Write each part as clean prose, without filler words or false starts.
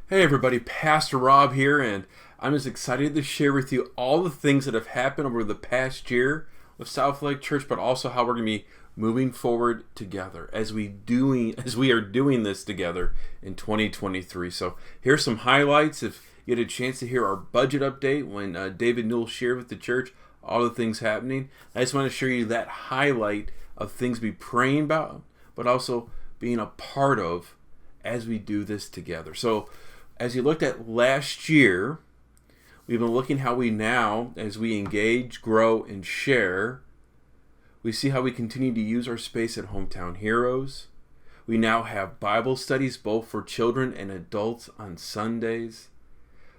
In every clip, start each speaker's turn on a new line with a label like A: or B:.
A: Hey everybody, Pastor Rob here, and I'm just excited to share with you all the things that have happened over the past year with South Lake Church, but also how we're going to be moving forward together as we are doing this together in 2023. So here's some highlights. If you had a chance to hear our budget update when David Newell shared with the church all the things happening, I just want to show you that highlight of things to be praying about, but also being a part of as we do this together. So as you looked at last year, we've been looking how we now, as we engage, grow, and share, we see how we continue to use our space at Hometown Heroes. We now have Bible studies both for children and adults on Sundays.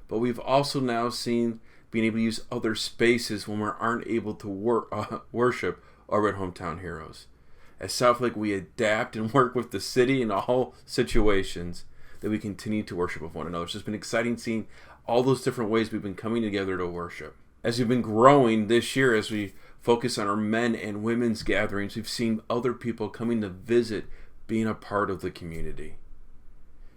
A: But we've also now seen being able to use other spaces when we aren't able to worship over at Hometown Heroes. At South Lake, we adapt and work with the city in all situations that we continue to worship with one another. It's just been exciting seeing all those different ways we've been coming together to worship. As we've been growing this year, as we focus on our men and women's gatherings, we've seen other people coming to visit, being a part of the community.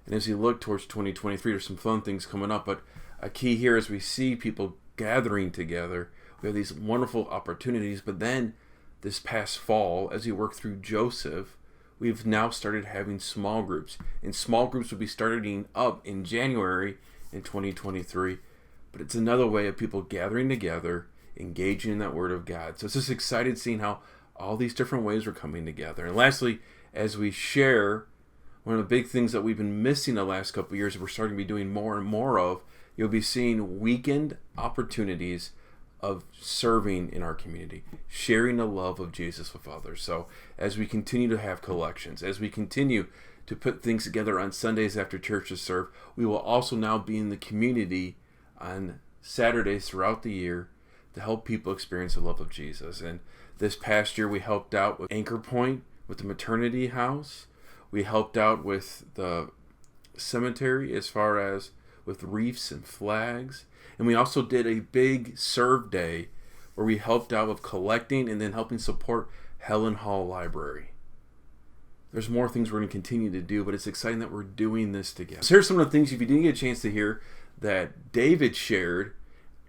A: And as we look towards 2023, there's some fun things coming up, but a key here is we see people gathering together. We have these wonderful opportunities, but then this past fall, as we work through Joseph, we've now started having small groups. And small groups will be starting up in January in 2023. But it's another way of people gathering together, engaging in that Word of God. So it's just excited seeing how all these different ways are coming together. And lastly, as we share, one of the big things that we've been missing the last couple of years, we're starting to be doing more and more of, you'll be seeing weekend opportunities of serving in our community, sharing the love of Jesus with others. So as we continue to have collections, as we continue to put things together on Sundays after church to serve, we will also now be in the community on Saturdays throughout the year to help people experience the love of Jesus. And this past year we helped out with Anchor Point, with the maternity house. We helped out with the cemetery as far as with wreaths and flags. And we also did a big serve day where we helped out with collecting and then helping support Helen Hall Library. There's more things we're going to continue to do, but it's exciting that we're doing this together. So here's some of the things, if you didn't get a chance to hear, that David shared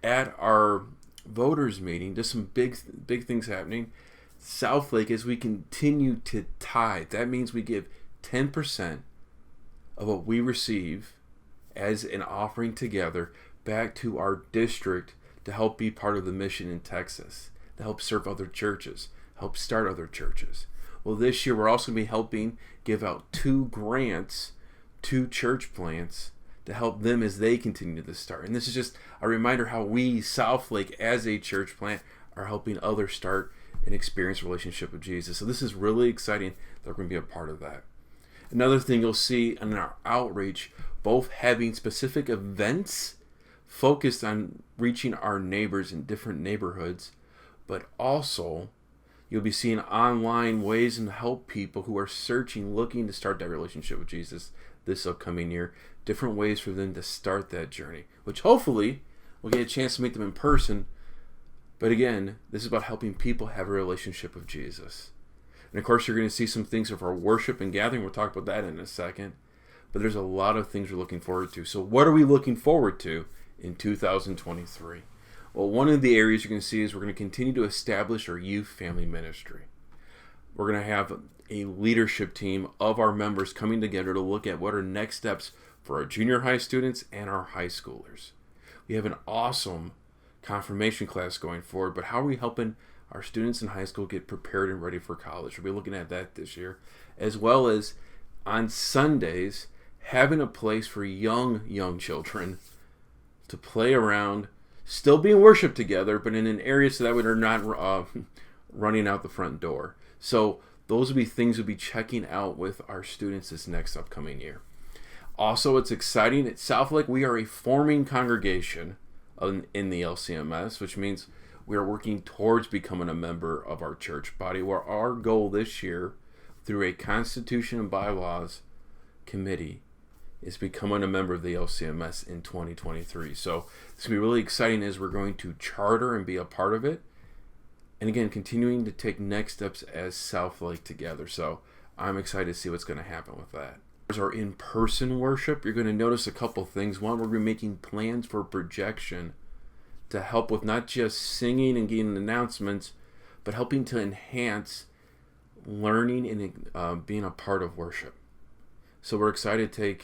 A: at our voters meeting. Just some big things happening. South Lake, as we continue to tithe, that means we give 10% of what we receive as an offering together back to our district to help be part of the mission in Texas, to help serve other churches, help start other churches. Well, this year we're also going to be helping give out 2 grants to church plants to help them as they continue to start. And this is just a reminder how we, South Lake, as a church plant, are helping others start and experience a relationship with Jesus. So this is really exciting that we're going to be a part of that. Another thing you'll see in our outreach, both having specific events focused on reaching our neighbors in different neighborhoods, but also you'll be seeing online ways to help people who are searching, looking to start that relationship with Jesus this upcoming year, different ways for them to start that journey, which hopefully we'll get a chance to meet them in person. But again, this is about helping people have a relationship with Jesus. And of course, you're going to see some things of our worship and gathering. We'll talk about that in a second. But there's a lot of things we're looking forward to. So what are we looking forward to in 2023? Well, one of the areas you're going to see is we're going to continue to establish our youth family ministry. We're going to have a leadership team of our members coming together to look at what are next steps for our junior high students and our high schoolers. We have an awesome confirmation class going forward, but how are we helping our students in high school get prepared and ready for college? We'll be looking at that this year, as well as on Sundays having a place for young children to play around, still being worship together, but in an area so that we're not running out the front door. So those will be things we'll be checking out with our students this next upcoming year. Also, it's exciting. At South Lake, we are a forming congregation in the LCMS, which means we are working towards becoming a member of our church body, where our goal this year, through a Constitution and Bylaws committee, is becoming a member of the LCMS in 2023. So it's going to be really exciting as we're going to charter and be a part of it. And again, continuing to take next steps as South Lake together. So I'm excited to see what's going to happen with that. our in-person worship, you're going to notice a couple things. One, we're going to be making plans for projection to help with not just singing and getting announcements, but helping to enhance learning and being a part of worship. So we're excited to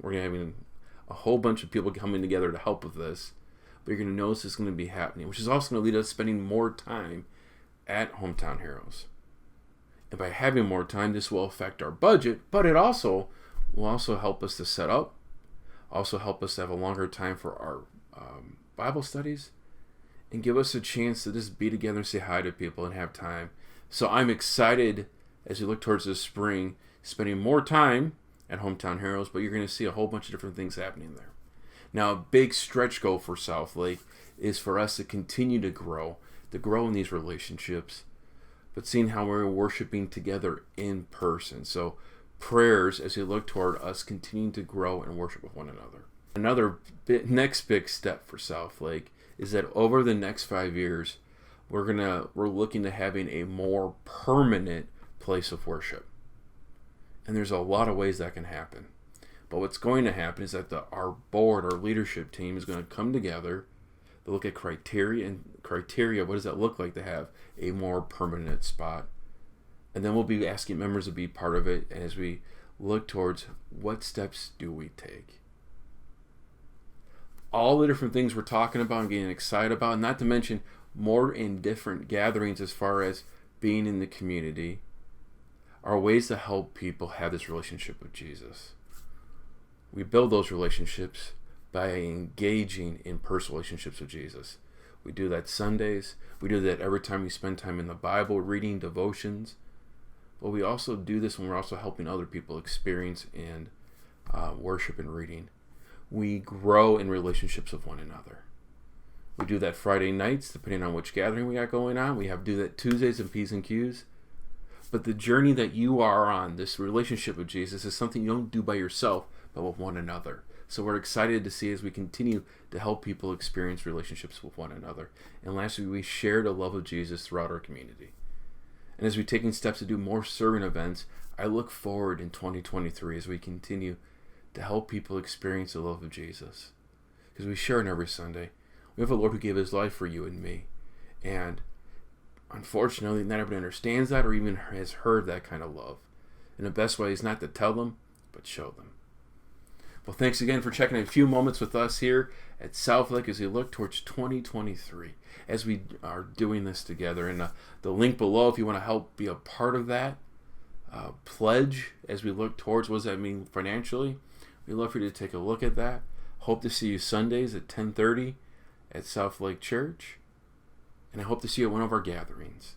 A: we're going to have a whole bunch of people coming together to help with this. But you're going to notice it's going to be happening, which is also going to lead us spending more time at Hometown Heroes. And by having more time, this will affect our budget, but it also will help us to set up, also help us to have a longer time for our Bible studies, and give us a chance to just be together and say hi to people and have time. So I'm excited as we look towards this spring, spending more time at Hometown Heroes, but you're going to see a whole bunch of different things happening there. Now, a big stretch goal for Southlake is for us to continue to grow in these relationships, but seeing how we're worshiping together in person. So prayers as we look toward us continuing to grow and worship with one another. Another next big step for Southlake is that over the next 5 years, we're looking to having a more permanent place of worship. And there's a lot of ways that can happen. But what's going to happen is that our board, our leadership team is going to come together to look at criteria. What does that look like to have a more permanent spot? And then we'll be asking members to be part of it as we look towards what steps do we take. All the different things we're talking about and getting excited about, not to mention more in different gatherings as far as being in the community, are ways to help people have this relationship with Jesus. We build those relationships by engaging in personal relationships with Jesus. We do that Sundays. We do that every time we spend time in the Bible, reading devotions. But we also do this when we're also helping other people experience and worship and reading. We grow in relationships with one another. We do that Friday nights, depending on which gathering we got going on. We do that Tuesdays in P's and Q's. But the journey that you are on, this relationship with Jesus, is something you don't do by yourself, but with one another. So we're excited to see as we continue to help people experience relationships with one another. And lastly, we share the love of Jesus throughout our community. And as we're taking steps to do more serving events, I look forward in 2023 as we continue to help people experience the love of Jesus. Because we share it every Sunday. We have a Lord who gave his life for you and me. And unfortunately, not everybody understands that or even has heard that kind of love. And the best way is not to tell them, but show them. Well, thanks again for checking a few moments with us here at Southlake as we look towards 2023, as we are doing this together. And the link below, if you want to help be a part of that, pledge as we look towards what does that mean financially. We'd love for you to take a look at that. Hope to see you Sundays at 10:30 at Southlake Church. And I hope to see you at one of our gatherings.